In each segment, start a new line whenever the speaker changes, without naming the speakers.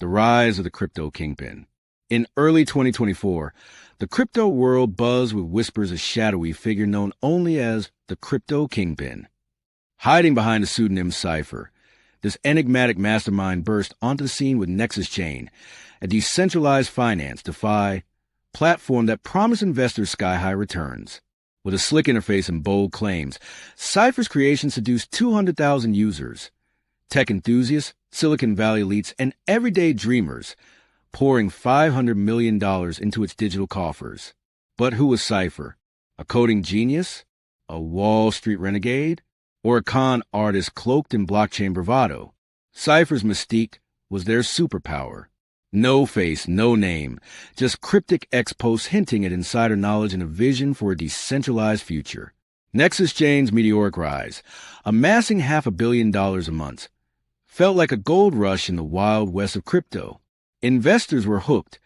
The rise of the crypto kingpin. In early 2024, the crypto world buzzed with whispers of a shadowy figure known only as the crypto kingpin. Hiding behind the pseudonym Cypher, this enigmatic mastermind burst onto the scene with Nexus Chain, a decentralized finance DeFi platform that promised investors sky-high returns. With a slick interface and bold claims, Cypher's creation seduced 200,000 users, tech enthusiasts, Silicon Valley elites, and everyday dreamers, pouring $500 million into its digital coffers. But who was Cypher? A coding genius? A Wall Street renegade? Or a con artist cloaked in blockchain bravado? Cypher's mystique was their superpower. No face, no name, just cryptic X-posts hinting at insider knowledge and a vision for a decentralized future. Nexus Chain's meteoric rise, amassing $500 million a month, felt like a gold rush in the wild west of crypto. Investors were hooked,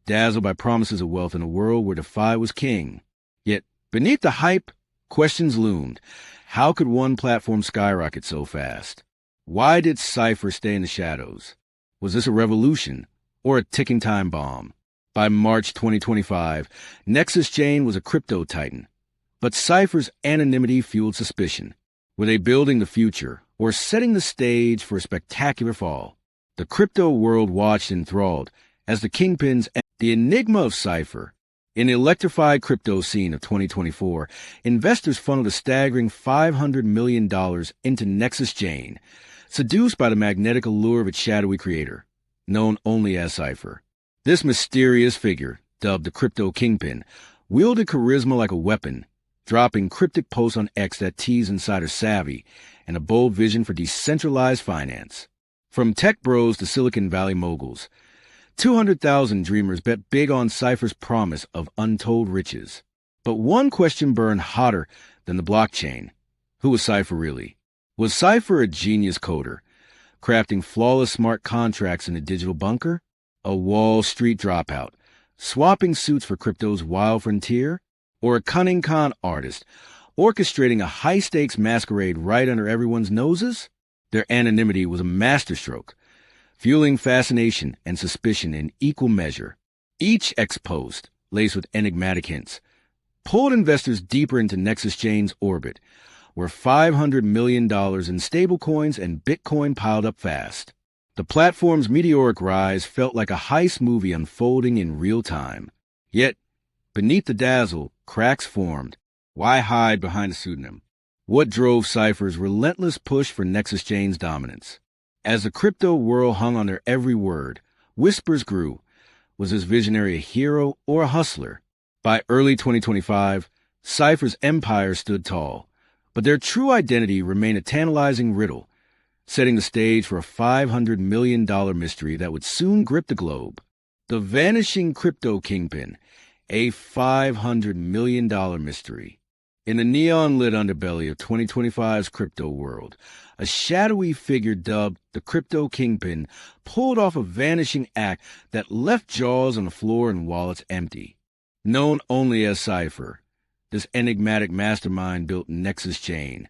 dazzled by promises of wealth in a world where DeFi was king. Yet, beneath the hype, questions loomed. How could one platform skyrocket so fast? Why did Cypher stay in the shadows? Was this a revolution or a ticking time bomb? By March 2025, Nexus Chain was a crypto titan, but Cypher's anonymity fueled suspicion. Were they building the future or setting the stage for a spectacular fall? The crypto world watched enthralled as the kingpins and the enigma of Cypher. In the electrified crypto scene of 2024, investors funneled a staggering $500 million into Nexus Chain, seduced by the magnetic allure of its shadowy creator, known only as Cypher. This mysterious figure, dubbed the crypto kingpin, wielded charisma like a weapon, dropping cryptic posts on X that teased insider savvy and a bold vision for decentralized finance. From tech bros to Silicon Valley moguls, 200,000 dreamers bet big on Cypher's promise of untold riches. But one question burned hotter than the blockchain. Who was Cypher really? Was Cypher a genius coder, crafting flawless smart contracts in a digital bunker? A Wall Street dropout, swapping suits for crypto's wild frontier? Or a cunning con artist, orchestrating a high-stakes masquerade right under everyone's noses? Their anonymity was a masterstroke, fueling fascination and suspicion in equal measure. Each X-post, laced with enigmatic hints, pulled investors deeper into Nexus Chain's orbit, where $500 million in stablecoins and Bitcoin piled up fast. The platform's meteoric rise felt like a heist movie unfolding in real time. Yet, beneath the dazzle, cracks formed. Why hide behind a pseudonym? What drove Cypher's relentless push for Nexus Chain's dominance? As the crypto world hung on their every word, whispers grew. Was this visionary a hero or a hustler? By early 2025, Cypher's empire stood tall, but their true identity remained a tantalizing riddle, setting the stage for a $500 million mystery that would soon grip the globe. The Vanishing Crypto Kingpin, a $500 million mystery. In the neon-lit underbelly of 2025's crypto world, a shadowy figure dubbed the Crypto Kingpin pulled off a vanishing act that left jaws on the floor and wallets empty. Known only as Cypher, this enigmatic mastermind built Nexus Chain,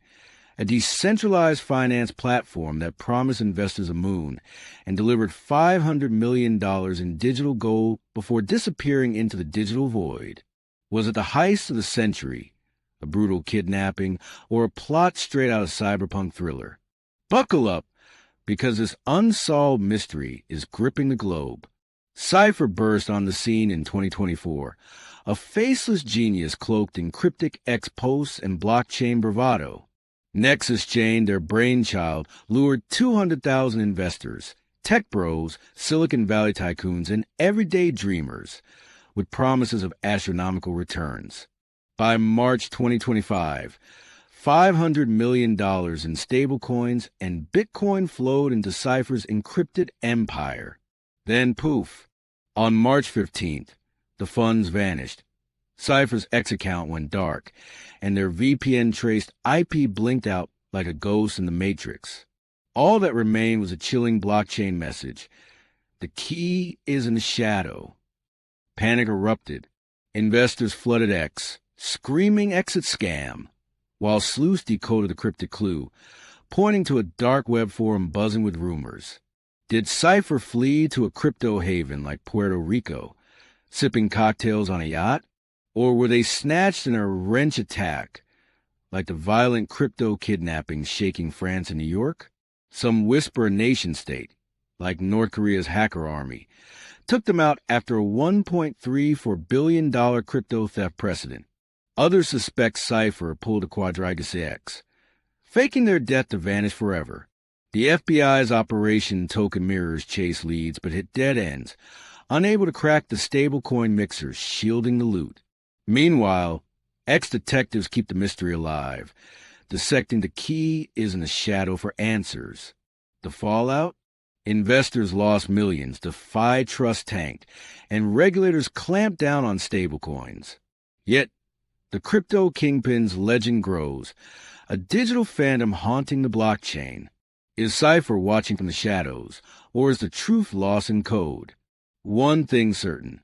a decentralized finance platform that promised investors a moon and delivered $500 million in digital gold before disappearing into the digital void. Was it the heist of the century, a brutal kidnapping, or a plot straight out of cyberpunk thriller? Buckle up, because this unsolved mystery is gripping the globe. Cypher burst on the scene in 2024, a faceless genius cloaked in cryptic X-posts and blockchain bravado. Nexus Chain, their brainchild, lured 200,000 investors, tech bros, Silicon Valley tycoons, and everyday dreamers with promises of astronomical returns. By March 2025, $500 million in stablecoins and Bitcoin flowed into Cypher's encrypted empire. Then poof, on March 15th, the funds vanished. Cypher's X account went dark, and their VPN-traced IP blinked out like a ghost in the Matrix. All that remained was a chilling blockchain message. The key is in the shadow. Panic erupted. Investors flooded X, screaming exit scam, while sleuths decoded the cryptic clue, pointing to a dark web forum buzzing with rumors. Did Cypher flee to a crypto haven like Puerto Rico, sipping cocktails on a yacht? Or were they snatched in a wrench attack, like the violent crypto kidnappings shaking France and New York? Some whisper a nation-state, like North Korea's hacker army, took them out after a $1.34 billion crypto theft precedent. Others suspect Cypher pulled a Quadrigas X, faking their death to vanish forever. The FBI's Operation Token Mirrors chased leads but hit dead ends, unable to crack the stablecoin mixers shielding the loot. Meanwhile, ex-detectives keep the mystery alive, dissecting the key is in the shadow for answers. The fallout? Investors lost millions, DeFi trust tanked, and regulators clamped down on stablecoins. Yet, the crypto kingpin's legend grows, a digital phantom haunting the blockchain. Is Cypher watching from the shadows, or is the truth lost in code? One thing certain.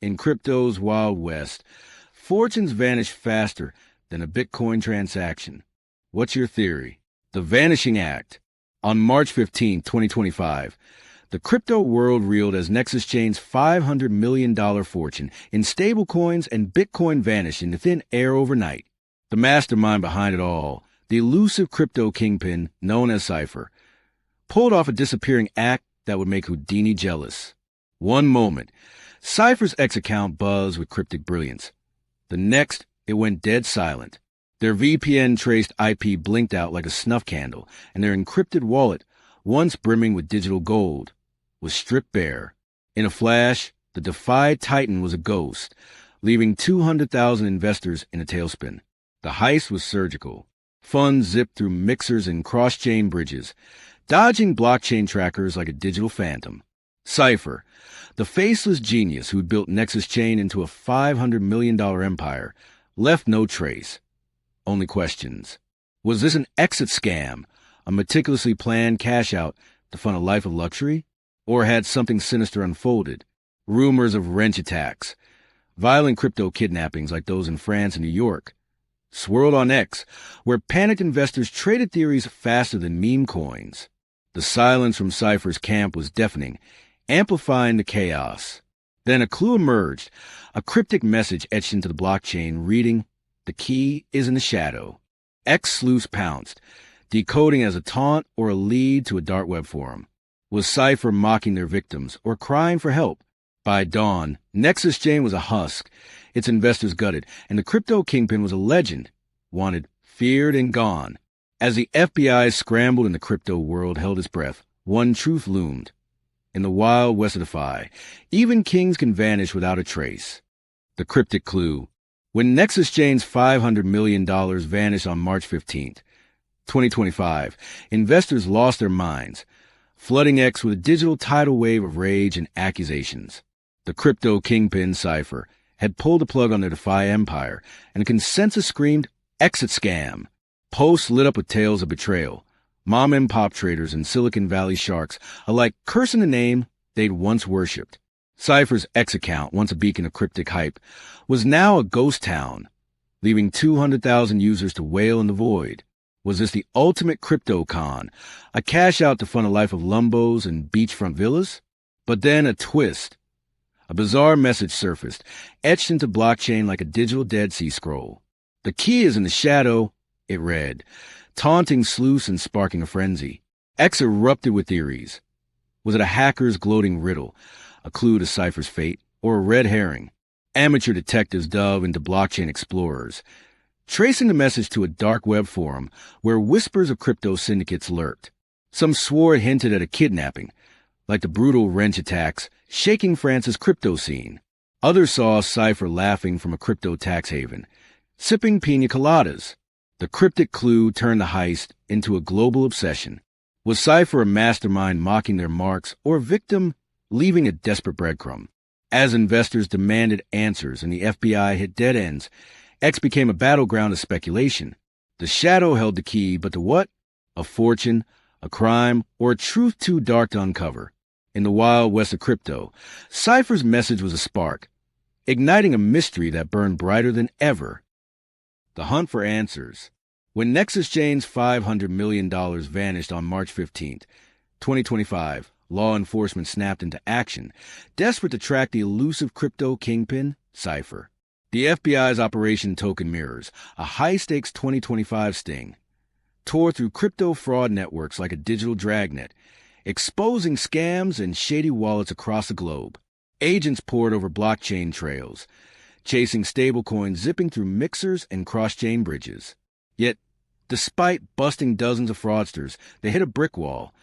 In crypto's Wild West, fortunes vanish faster than a Bitcoin transaction. What's your theory? The Vanishing Act. On March 15, 2025, the crypto world reeled as Nexus Chain's $500 million fortune in stablecoins and Bitcoin vanished into thin air overnight. The mastermind behind it all, the elusive crypto kingpin known as Cypher, pulled off a disappearing act that would make Houdini jealous. One moment, Cypher's X account buzzed with cryptic brilliance. The next, it went dead silent. Their VPN-traced IP blinked out like a snuff candle, and their encrypted wallet, once brimming with digital gold, was stripped bare. In a flash, the DeFi titan was a ghost, leaving 200,000 investors in a tailspin. The heist was surgical. Funds zipped through mixers and cross-chain bridges, dodging blockchain trackers like a digital phantom. Cypher, the faceless genius who'd built Nexus Chain into a $500 million empire, left no trace. Only questions. Was this an exit scam, a meticulously planned cash-out to fund a life of luxury? Or had something sinister unfolded? Rumors of wrench attacks, violent crypto kidnappings like those in France and New York, swirled on X, where panicked investors traded theories faster than meme coins. The silence from Cypher's camp was deafening, amplifying the chaos. Then a clue emerged, a cryptic message etched into the blockchain reading, "The key is in the shadow." X sleuths pounced, decoding as a taunt or a lead to a dark web forum. Was Cypher mocking their victims or crying for help? By dawn, Nexus Chain was a husk, its investors gutted, and the crypto kingpin was a legend, wanted, feared, and gone. As the FBI scrambled and the crypto world held its breath, one truth loomed. In the wild west of DeFi, even kings can vanish without a trace. The cryptic clue. When Nexus Chain's $500 million vanished on March 15th, 2025, investors lost their minds, flooding X with a digital tidal wave of rage and accusations. The crypto kingpin Cypher had pulled the plug on their DeFi empire, and a consensus screamed, "Exit scam." Posts lit up with tales of betrayal. Mom-and-pop traders and Silicon Valley sharks alike cursing the name they'd once worshipped. Cypher's X account, once a beacon of cryptic hype, was now a ghost town, leaving 200,000 users to wail in the void. Was this the ultimate crypto con, a cash out to fund a life of Lumbos and beachfront villas? But then a twist. A bizarre message surfaced, etched into blockchain like a digital Dead Sea Scroll. "The key is in the shadow," it read, taunting sleuths and sparking a frenzy. X erupted with theories. Was it a hacker's gloating riddle, a clue to Cypher's fate, or a red herring? Amateur detectives dove into blockchain explorers, tracing the message to a dark web forum where whispers of crypto syndicates lurked. Some swore it hinted at a kidnapping, like the brutal wrench attacks shaking France's crypto scene. Others saw Cypher laughing from a crypto tax haven, sipping pina coladas. The cryptic clue turned the heist into a global obsession. Was Cypher a mastermind mocking their marks, or a victim leaving a desperate breadcrumb? As investors demanded answers and the FBI hit dead ends, X became a battleground of speculation. The shadow held the key, but to what? A fortune, a crime, or a truth too dark to uncover? In the wild west of crypto, Cypher's message was a spark, igniting a mystery that burned brighter than ever. The hunt for answers. When Nexus Chain's $500 million vanished on March 15th, 2025, law enforcement snapped into action, desperate to track the elusive crypto kingpin, Cypher. The FBI's Operation Token Mirrors, a high-stakes 2025 sting, tore through crypto fraud networks like a digital dragnet, exposing scams and shady wallets across the globe. Agents poured over blockchain trails, chasing stablecoins zipping through mixers and cross-chain bridges. Yet, despite busting dozens of fraudsters, they hit a brick wall.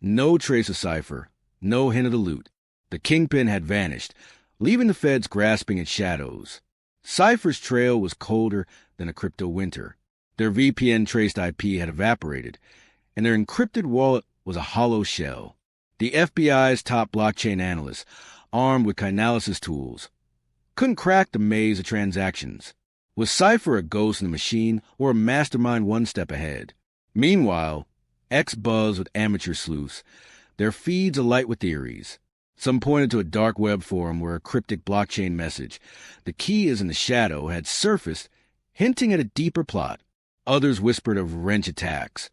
No trace of Cypher, no hint of the loot. The kingpin had vanished, leaving the feds grasping at shadows. Cypher's trail was colder than a crypto winter. Their VPN-traced IP had evaporated, and their encrypted wallet was a hollow shell. The FBI's top blockchain analysts, armed with Chainalysis tools, couldn't crack the maze of transactions. Was Cypher a ghost in the machine or a mastermind one step ahead? Meanwhile, X buzzed with amateur sleuths, their feeds alight with theories. Some pointed to a dark web forum where a cryptic blockchain message, "The key is in the shadow," had surfaced, hinting at a deeper plot. Others whispered of wrench attacks,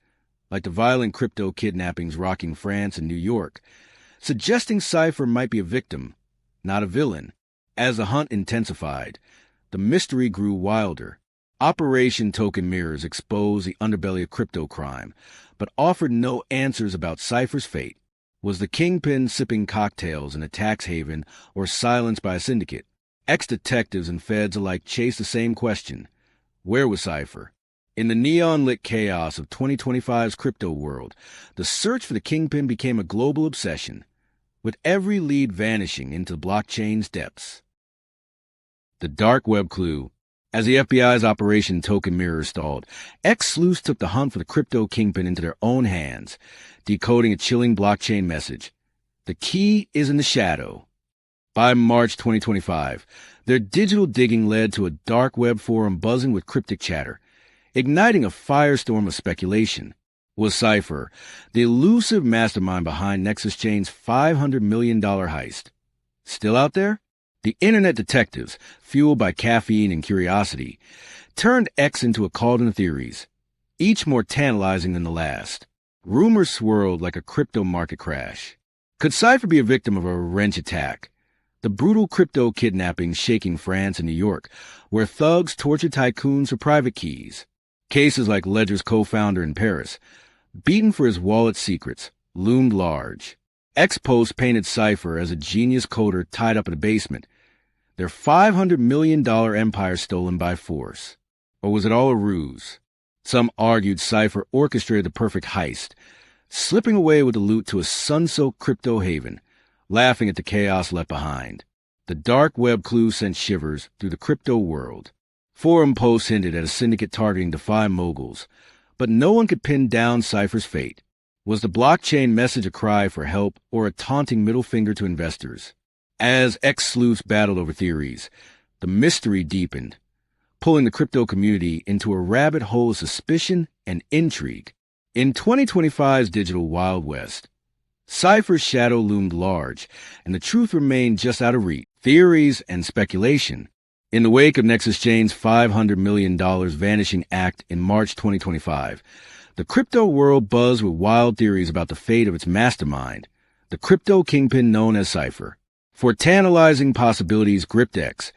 like the violent crypto kidnappings rocking France and New York, suggesting Cypher might be a victim, not a villain. As the hunt intensified, the mystery grew wilder. Operation Token Mirrors exposed the underbelly of crypto crime, but offered no answers about Cypher's fate. Was the kingpin sipping cocktails in a tax haven or silenced by a syndicate? Ex-detectives and feds alike chased the same question. Where was Cypher? In the neon-lit chaos of 2025's crypto world, the search for the kingpin became a global obsession, with every lead vanishing into the blockchain's depths. The dark web clue. As the FBI's Operation Token Mirror stalled, ex-sleuths took the hunt for the crypto kingpin into their own hands, decoding a chilling blockchain message. The key is in the shadow. By March 2025, their digital digging led to a dark web forum buzzing with cryptic chatter, igniting a firestorm of speculation. Was Cypher the elusive mastermind behind Nexus Chain's $500 million heist still out there? The internet detectives, fueled by caffeine and curiosity, turned X into a cauldron of theories, each more tantalizing than the last. Rumors swirled like a crypto market crash. Could Cypher be a victim of a wrench attack? The brutal crypto kidnapping shaking France and New York, where thugs tortured tycoons for private keys. Cases like Ledger's co-founder in Paris, beaten for his wallet secrets, loomed large. X-Post painted Cypher as a genius coder tied up in a basement, their $500 million empire stolen by force. Or was it all a ruse? Some argued Cypher orchestrated the perfect heist, slipping away with the loot to a sun-soaked crypto haven, laughing at the chaos left behind. The dark web clue sent shivers through the crypto world. Forum posts hinted at a syndicate targeting DeFi moguls, but no one could pin down Cypher's fate. Was the blockchain message a cry for help or a taunting middle finger to investors? As ex-sleuths battled over theories, the mystery deepened, pulling the crypto community into a rabbit hole of suspicion and intrigue. In 2025's digital Wild West, Cypher's shadow loomed large, and the truth remained just out of reach. Theories and speculation. In the wake of Nexus Chain's $500 million vanishing act in March 2025, the crypto world buzzed with wild theories about the fate of its mastermind, the crypto kingpin known as Cypher. For tantalizing possibilities gripped X,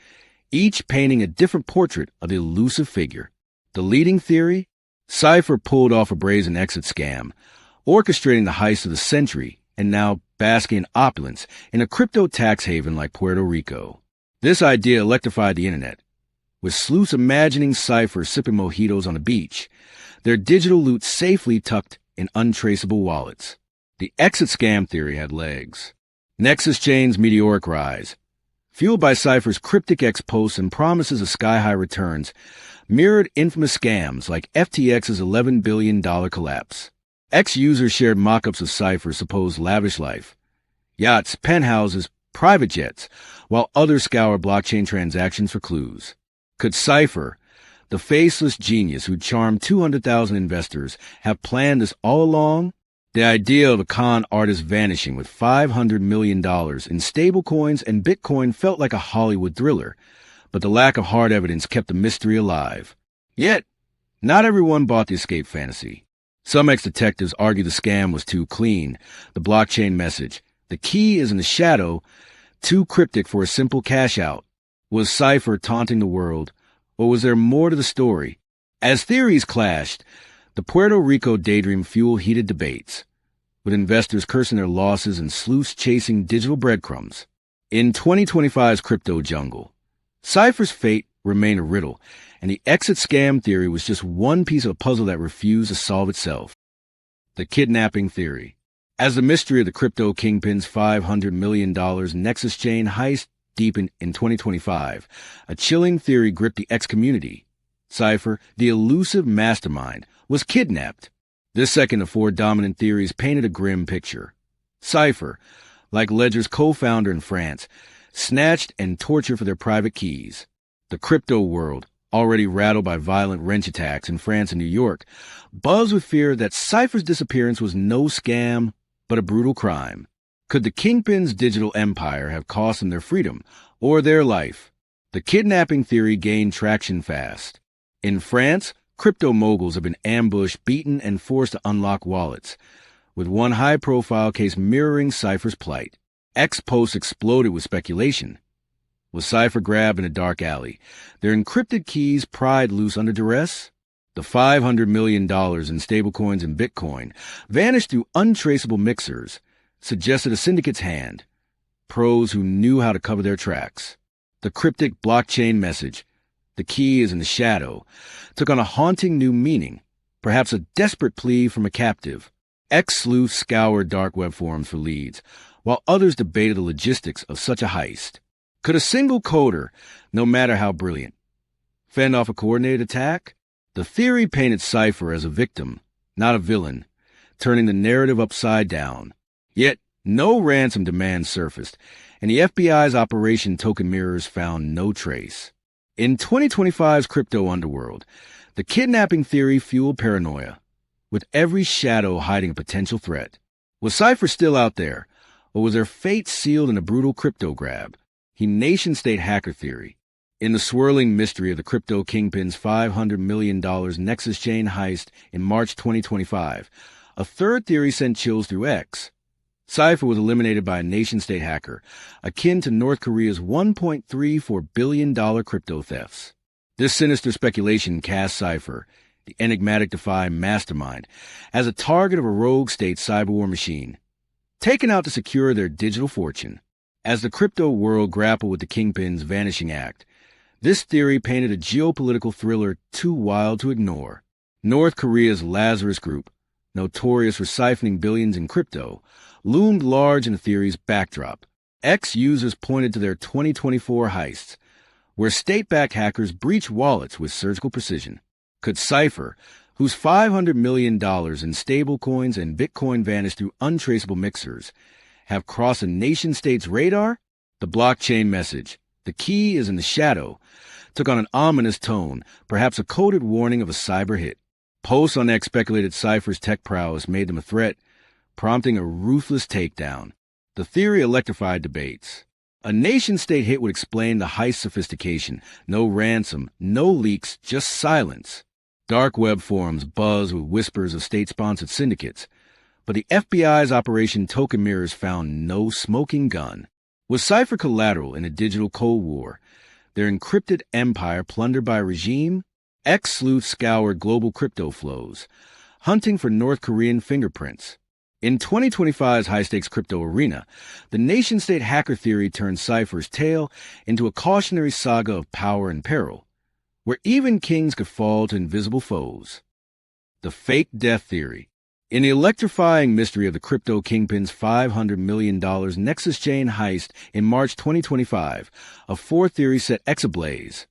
each painting a different portrait of the elusive figure. The leading theory? Cypher pulled off a brazen exit scam, orchestrating the heist of the century and now basking in opulence in a crypto tax haven like Puerto Rico. This idea electrified the internet, with sleuths imagining Cypher sipping mojitos on the beach, their digital loot safely tucked in untraceable wallets. The exit scam theory had legs. Nexus Chain's meteoric rise, fueled by Cypher's cryptic X-posts and promises of sky-high returns, mirrored infamous scams like FTX's $11 billion collapse. X-users shared mock-ups of Cypher's supposed lavish life, yachts, penthouses, private jets, while others scoured blockchain transactions for clues. Could Cypher, the faceless genius who charmed 200,000 investors, have planned this all along? The idea of a con artist vanishing with $500 million in stablecoins and Bitcoin felt like a Hollywood thriller, but the lack of hard evidence kept the mystery alive. Yet, not everyone bought the escape fantasy. Some ex-detectives argue the scam was too clean. The blockchain message, "The key is in the shadow," too cryptic for a simple cash-out. Was Cypher taunting the world, or was there more to the story? As theories clashed, the Puerto Rico daydream fueled heated debates, with investors cursing their losses and sleuths chasing digital breadcrumbs. In 2025's crypto jungle, Cypher's fate remained a riddle, and the exit scam theory was just one piece of a puzzle that refused to solve itself. The kidnapping theory. As the mystery of the crypto kingpin's $500 million Nexus chain heist deepened in 2025, a chilling theory gripped the X community. Cypher, the elusive mastermind, was kidnapped. This second of four dominant theories painted a grim picture. Cypher, like Ledger's co-founder in France, snatched and tortured for their private keys. The crypto world, already rattled by violent wrench attacks in France and New York, buzzed with fear that Cypher's disappearance was no scam, but a brutal crime. Could the kingpin's digital empire have cost them their freedom or their life? The kidnapping theory gained traction fast. In France, crypto moguls have been ambushed, beaten, and forced to unlock wallets, with one high-profile case mirroring Cypher's plight. X posts exploded with speculation. Was Cypher grabbed in a dark alley, their encrypted keys pried loose under duress? The $500 million in stablecoins and Bitcoin vanished through untraceable mixers, suggested a syndicate's hand, pros who knew how to cover their tracks. The cryptic blockchain message, "The key is in the shadow," took on a haunting new meaning, perhaps a desperate plea from a captive. Ex-sleuths scoured dark web forums for leads, while others debated the logistics of such a heist. Could a single coder, no matter how brilliant, fend off a coordinated attack? The theory painted Cypher as a victim, not a villain, turning the narrative upside down. Yet, no ransom demands surfaced, and the FBI's Operation Token Mirrors found no trace. In 2025's crypto underworld, the kidnapping theory fueled paranoia, with every shadow hiding a potential threat. Was Cypher still out there, or was their fate sealed in a brutal crypto grab? The nation-state hacker theory. In the swirling mystery of the crypto kingpin's $500 million Nexus chain heist in March 2025, a third theory sent chills through X. Cypher was eliminated by a nation-state hacker, akin to North Korea's $1.34 billion crypto thefts. This sinister speculation cast Cypher, the enigmatic DeFi mastermind, as a target of a rogue state cyberwar machine, taken out to secure their digital fortune. As the crypto world grappled with the kingpin's vanishing act, this theory painted a geopolitical thriller too wild to ignore. North Korea's Lazarus Group, notorious for siphoning billions in crypto, loomed large in the theory's backdrop. Ex-users pointed to their 2024 heists, where state-backed hackers breached wallets with surgical precision. Could Cypher, whose $500 million in stablecoins and Bitcoin vanished through untraceable mixers, have crossed a nation-state's radar? The blockchain message, "The key is in the shadow," took on an ominous tone, perhaps a coded warning of a cyber hit. Posts on X speculated Cypher's tech prowess made them a threat, prompting a ruthless takedown. The theory electrified debates. A nation-state hit would explain the heist sophistication. No ransom, no leaks, just silence. Dark web forums buzzed with whispers of state-sponsored syndicates, but the FBI's Operation Token Mirrors found no smoking gun. Was Cypher collateral in a digital Cold War, their encrypted empire plundered by a regime? Ex-sleuths scoured global crypto flows, hunting for North Korean fingerprints. In 2025's high-stakes crypto arena, the nation-state hacker theory turned Cypher's tale into a cautionary saga of power and peril, where even kings could fall to invisible foes. The fake death theory. In the electrifying mystery of the crypto kingpin's $500 million Nexus chain heist in March 2025, a fourth theory set X ablaze.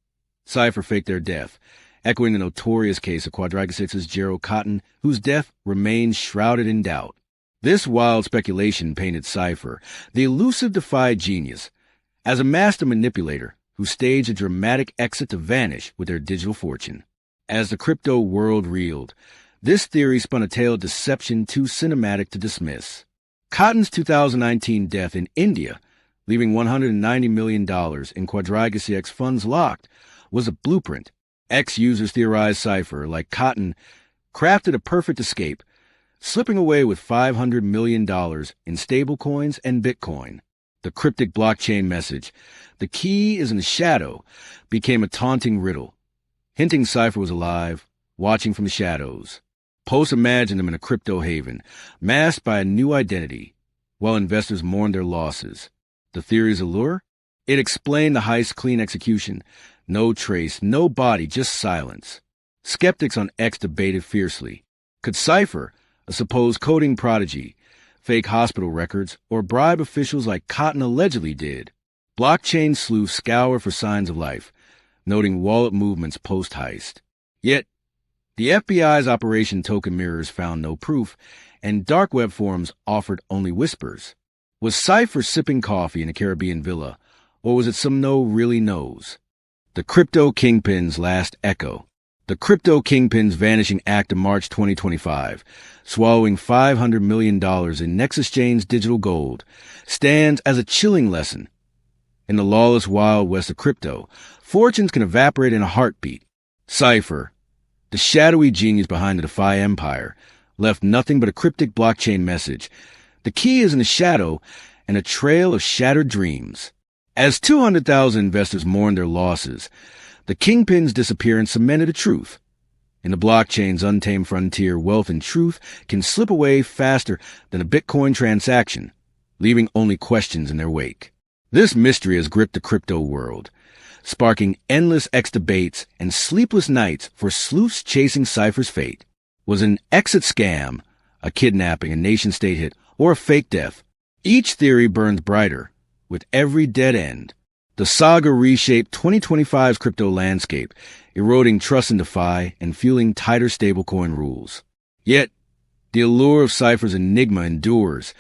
Cypher faked their death, echoing the notorious case of Quadriga 6's Gerald Cotton, whose death remains shrouded in doubt. This wild speculation painted Cypher, the elusive DeFi genius, as a master manipulator who staged a dramatic exit to vanish with their digital fortune. As the crypto world reeled, this theory spun a tale of deception too cinematic to dismiss. Cotton's 2019 death in India, leaving $190 million in Quadriga CX funds locked, was a blueprint. Ex-users theorized Cypher, like Cotton, crafted a perfect escape, slipping away with $500 million in stablecoins and Bitcoin. The cryptic blockchain message, "The key is in the shadow," became a taunting riddle, hinting Cypher was alive, watching from the shadows. Posts imagined him in a crypto haven, masked by a new identity, while investors mourned their losses. The theory's allure? It explained the heist's clean execution. No trace, no body, just silence. Skeptics on X debated fiercely. Could Cypher, a supposed coding prodigy, fake hospital records, or bribe officials like Cotton allegedly did? Blockchain sleuths scour for signs of life, noting wallet movements post-heist. Yet, the FBI's Operation Token Mirrors found no proof, and dark web forums offered only whispers. Was Cypher sipping coffee in a Caribbean villa, or was it some no really knows? The Crypto Kingpin's last echo. The Crypto Kingpin's vanishing act of March 2025, swallowing $500 million in Nexus Chain's digital gold, stands as a chilling lesson. In the lawless wild west of crypto, fortunes can evaporate in a heartbeat. Cypher, the shadowy genius behind the DeFi empire, left nothing but a cryptic blockchain message. The key is in the shadow and a trail of shattered dreams. As 200,000 investors mourned their losses, the Kingpin's disappearance cemented a truth. In the blockchain's untamed frontier, wealth and truth can slip away faster than a Bitcoin transaction, leaving only questions in their wake. This mystery has gripped the crypto world, sparking endless X debates and sleepless nights for sleuths chasing Cypher's fate. Was it an exit scam, a kidnapping, a nation-state hit, or a fake death? Each theory burns brighter with every dead end. The saga reshaped 2025's crypto landscape, eroding trust in DeFi and fueling tighter stablecoin rules. Yet, the allure of Cypher's enigma endures,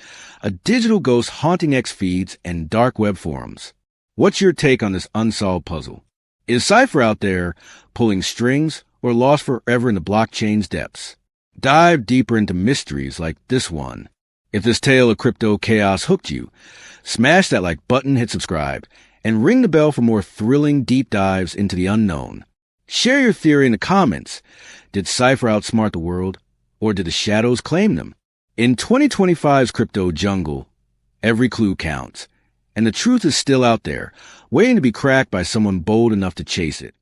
a digital ghost haunting X feeds and dark web forums. What's your take on this unsolved puzzle? Is Cypher out there pulling strings or lost forever in the blockchain's depths? Dive deeper into mysteries like this one. If this tale of crypto chaos hooked you, smash that like button, hit subscribe, and ring the bell for more thrilling deep dives into the unknown. Share your theory in the comments. Did Cypher outsmart the world, or did the shadows claim them? In 2025's crypto jungle, every clue counts, and the truth is still out there, waiting to be cracked by someone bold enough to chase it.